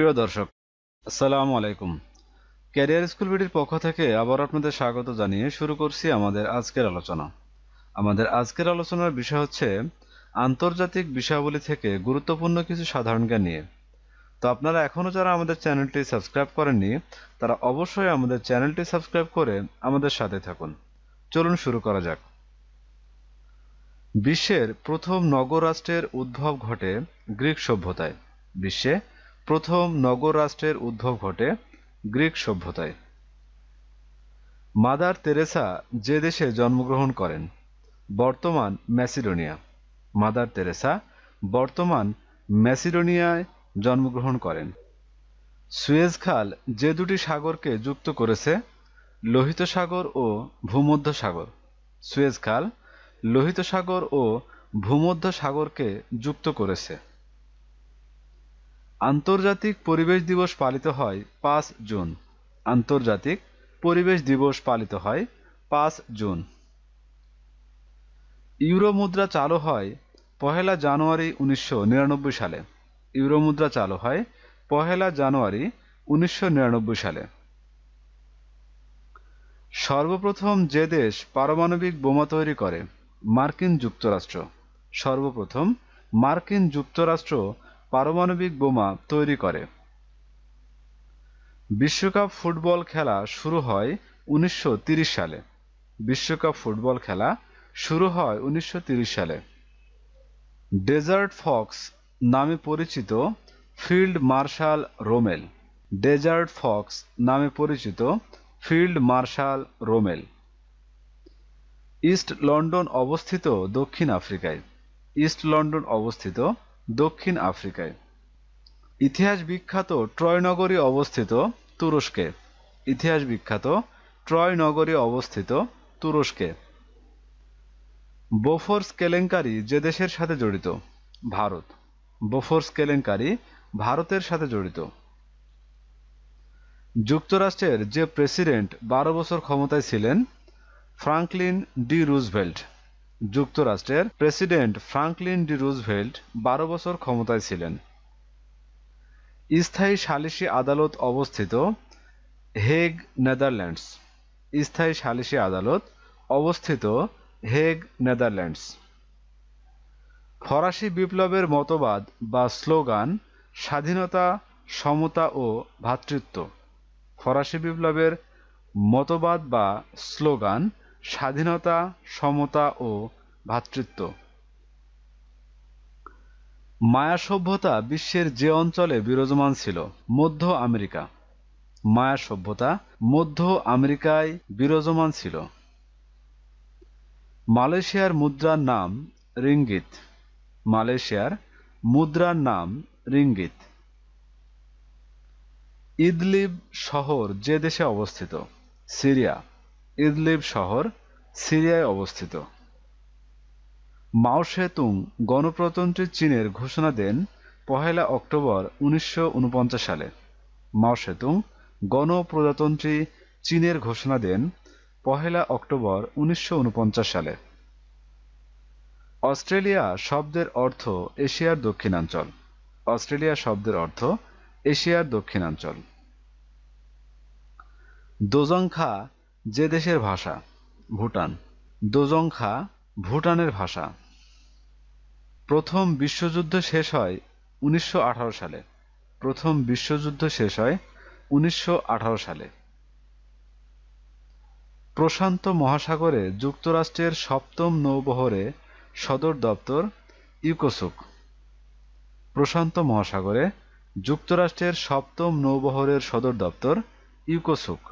প্রিয় দর্শক, আসসালামু আলাইকুম। ক্যারিয়ার স্কুল বিডির পক্ষ থেকে আবার আপনাদের স্বাগত জানিয়ে শুরু করছি আমাদের আজকের আলোচনা। আমাদের আজকের আলোচনার বিষয় হচ্ছে আন্তর্জাতিক বিষয়াবলী থেকে গুরুত্বপূর্ণ কিছু সাধারণ জ্ঞান নিয়ে। তো আপনারা এখনও যারা আমাদের চ্যানেলটি সাবস্ক্রাইব করেননি তারা অবশ্যই আমাদের চ্যানেলটি সাবস্ক্রাইব করে আমাদের সাথে থাকুন। চলুন শুরু করা যাক। বিশ্বের প্রথম নগর রাষ্ট্রের উদ্ভব ঘটে গ্রিক সভ্যতায়। বিশ্বে প্রথম নগর রাষ্ট্রের উদ্ভব ঘটে গ্রিক সভ্যতায়। মাদার তেরেসা যে দেশে জন্মগ্রহণ করেন বর্তমান ম্যাসিডোনিয়া। মাদার তেরেসা বর্তমান ম্যাসিডোনিয়ায় জন্মগ্রহণ করেন। সুয়েজ খাল যে দুটি সাগরকে যুক্ত করেছে লোহিত সাগর ও ভূমধ্য সাগর। সুয়েজ খাল লোহিত সাগর ও ভূমধ্য সাগরকে যুক্ত করেছে। আন্তর্জাতিক পরিবেশ দিবস পালিত হয় 5 জুন। আন্তর্জাতিক পরিবেশ দিবস পালিত হয় 5 জুন। ইউরো মুদ্রা চালু হয় 1 জানুয়ারি 1999 সালে। ইউরো মুদ্রা চালু হয় 1 জানুয়ারি 1999 সালে। সর্বপ্রথম যে দেশ পারমাণবিক বোমা তৈরি করে মার্কিন যুক্তরাষ্ট্র। সর্বপ্রথম মার্কিন যুক্তরাষ্ট্র পারমাণবিক বোমা তৈরি করে। বিশ্বকাপ ফুটবল খেলা শুরু হয় 1930 সালে। বিশ্বকাপ ফুটবল খেলা শুরু হয় 1930 সালে। ডেজার্ট ফক্স নামে পরিচিত field marshal Rommel. Dessert Fox নামে পরিচিত field marshal Rommel. East London অবস্থিত দক্ষিণ আফ্রিকায়। ইস্ট লন্ডন অবস্থিত দক্ষিণ আফ্রিকায়। ইতিহাস বিখ্যাত ট্রয় নগরী অবস্থিত তুরস্কে। ইতিহাস বিখ্যাত ট্রয় নগরী অবস্থিত তুরস্কে। বোফোর্স কেলেঙ্কারি যে দেশের সাথে জড়িত ভারত। বোফোর্স কেলেঙ্কারি ভারতের সাথে জড়িত। যুক্তরাষ্ট্রের যে প্রেসিডেন্ট 12 বছর ক্ষমতায় ছিলেন ফ্রাঙ্কলিন ডি রুজভেল্ট। যুক্তরাষ্ট্রের প্রেসিডেন্ট ফ্রাঙ্কলিন ডি রুজভেল্ট 12 বছর ক্ষমতায় ছিলেন। স্থায়ী সালিসি আদালত অবস্থিত হেগ, নেদারল্যান্ডস। স্থায়ী সালিসি আদালত অবস্থিত হেগ, নেদারল্যান্ডস। ফরাসি বিপ্লবের মতবাদ বা স্লোগান স্বাধীনতা, সমতা ও ভ্রাতৃত্ব। ফরাসি বিপ্লবের মতবাদ বা স্লোগান স্বাধীনতা, সমতা ও ভ্রাতৃত্ব। মায়া সভ্যতা বিশ্বের যে অঞ্চলে বিরাজমান ছিল মধ্য আমেরিকা। মায়া সভ্যতা মধ্য আমেরিকায় বিরাজমান ছিল। মালয়েশিয়ার মুদ্রার নাম রিঙ্গিত। মালয়েশিয়ার মুদ্রার নাম রিঙ্গিত। ইদলিব শহর যে দেশে অবস্থিত সিরিয়া। ইদলিব শহর সিরিয়ায় অবস্থিত। মাও সেতুং গণপ্রজাতন্ত্রী চীনের ঘোষণা দেন 1 অক্টোবর 1949 সালে। মাও সেতুং গণপ্রজাতন্ত্রী চীনের ঘোষণা দেন 1 অক্টোবর 1949 সালে। অস্ট্রেলিয়া শব্দের অর্থ এশিয়ার দক্ষিণাঞ্চল। অস্ট্রেলিয়া শব্দের অর্থ এশিয়ার দক্ষিণাঞ্চল। দোজংখা যে দেশের ভাষা ভুটান। দোজংখা ভুটানের ভাষা। প্রথম বিশ্বযুদ্ধ শেষ হয় 1918 সালে। প্রথম বিশ্বযুদ্ধ শেষ হয় 1918 সালে। প্রশান্ত মহাসাগরে যুক্তরাষ্ট্রের 7ম নৌবহরে সদর দপ্তর ইউকোসুক। প্রশান্ত মহাসাগরে যুক্তরাষ্ট্রের 7ম নৌবহরের সদর দপ্তর ইউকোসুক।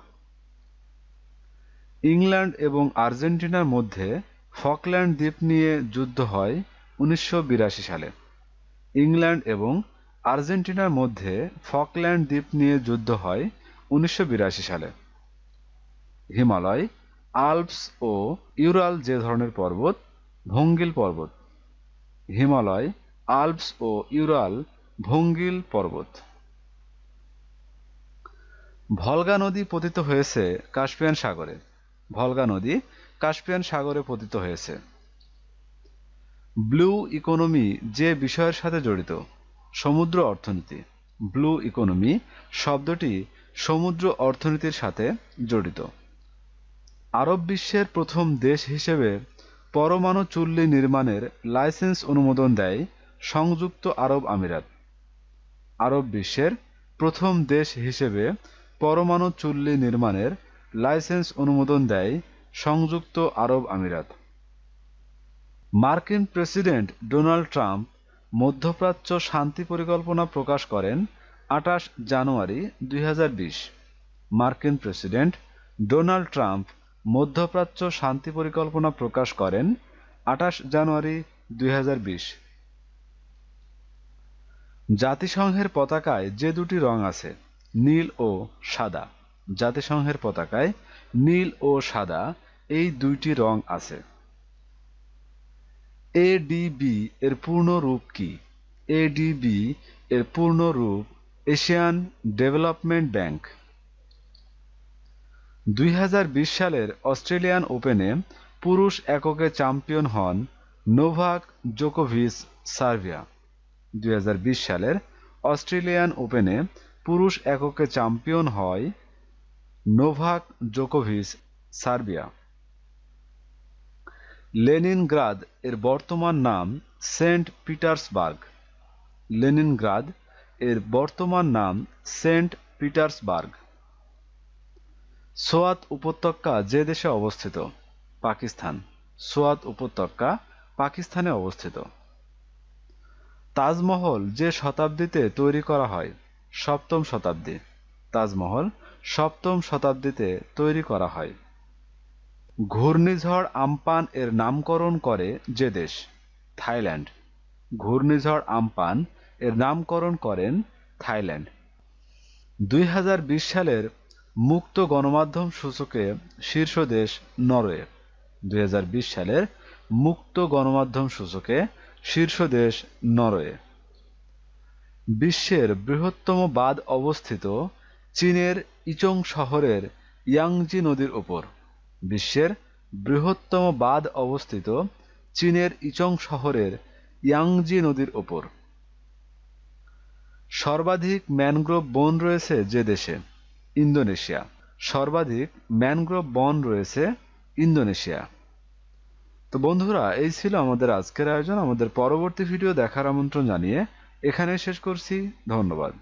ইংল্যান্ড এবং আর্জেন্টিনার মধ্যে ফকল্যান্ড দ্বীপ নিয়ে যুদ্ধ হয় 1982 সালে। ইংল্যান্ড এবং আর্জেন্টিনার মধ্যে ফকল্যান্ড দ্বীপ নিয়ে যুদ্ধ হয় 1982 সালে। হিমালয়, আল্পস ও ইউরাল যে ধরনের পর্বত ভঙ্গিল পর্বত। হিমালয়, আল্পস ও ইউরাল ভঙ্গিল পর্বত। ভলগা নদী পতিত হয়েছে কাস্পিয়ান সাগরে। ভলগা নদী কাস্পিয়ান সাগরে পতিত হয়েছে। ব্লু ইকোনমি যে বিষয়ের সাথে জড়িত সমুদ্র অর্থনীতি। ব্লু ইকোনমি শব্দটি সমুদ্র অর্থনীতির সাথে জড়িত। আরব বিশ্বের প্রথম দেশ হিসেবে পরমাণু চুল্লি নির্মাণের লাইসেন্স অনুমোদন দেয় সংযুক্ত আরব আমিরাত। আরব বিশ্বের প্রথম দেশ হিসেবে পরমাণু চুল্লি নির্মাণের লাইসেন্স অনুমোদন দেয় সংযুক্ত আরব আমিরাত। মার্কিন প্রেসিডেন্ট ডোনাল্ড ট্রাম্প মধ্যপ্রাচ্য শান্তি পরিকল্পনা প্রকাশ করেন 28 জানুয়ারি 2020। মার্কিন প্রেসিডেন্ট ডোনাল্ড ট্রাম্প মধ্যপ্রাচ্য শান্তি পরিকল্পনা প্রকাশ করেন 28 জানুয়ারি 2020। জাতিসংঘের পতাকায় যে দুটি রং আছে, নীল ও সাদা। জাতিসংঘের পতাকায় নীল ও সাদা এই দুইটি রং আছে। এডিবি এর পূর্ণ রূপ কি? এডিবি এর পূর্ণ রূপ এশিয়ান ডেভেলপমেন্ট ব্যাংক। 2020 সালের অস্ট্রেলিয়ান ওপেনে পুরুষ এককে চ্যাম্পিয়ন হন নোভাক জোকোভিচ, সার্বিয়া। 2020 সালের অস্ট্রেলিয়ান ওপেনে পুরুষ এককে চ্যাম্পিয়ন হয় নোভাক জোকোভিচ, সার্বিয়া। লেনিনগ্রাদ এর বর্তমান নাম সেন্ট পিটার্সবার্গ। লেনিনগ্রাদ এর বর্তমান নাম সেন্ট পিটার্সবার্গ। সোয়াত উপত্যকা যে দেশে অবস্থিত? পাকিস্তান। সোয়াত উপত্যকা পাকিস্তানে অবস্থিত। তাজমহল যে শতাব্দীতে তৈরি করা হয়? সপ্তম শতাব্দী। তাজমহল সপ্তম শতাব্দীতে তৈরি করা হয়। ঘূর্ণিঝড় আম্পান এর নামকরণ করে যে দেশ? থাইল্যান্ড। ঘূর্ণিঝড় আম্পান এর নামকরণ করেন থাইল্যান্ড। 2020 সালের মুক্ত গণমাধ্যম সূচকে শীর্ষ দেশ নরওয়ে। 2020 সালের মুক্ত গণমাধ্যম সূচকে শীর্ষ দেশ নরওয়ে। বিশ্বের বৃহত্তম বাঁধ অবস্থিত চীনের ইচং শহরের ইয়াংজি নদীর উপর। বিশ্বের বৃহত্তম বাঁধ অবস্থিত চীনের ইচং শহরের ইয়াংজি নদীর উপর। সর্বাধিক ম্যানগ্রোভ বন রয়েছে যে দেশে? ইন্দোনেশিয়া। সর্বাধিক ম্যানগ্রোভ বন রয়েছে ইন্দোনেশিয়া। তো বন্ধুরা, এই ছিল আমাদের আজকের আয়োজন। আমাদের পরবর্তী ভিডিও দেখার আমন্ত্রণ জানিয়ে এখানে শেষ করছি। ধন্যবাদ।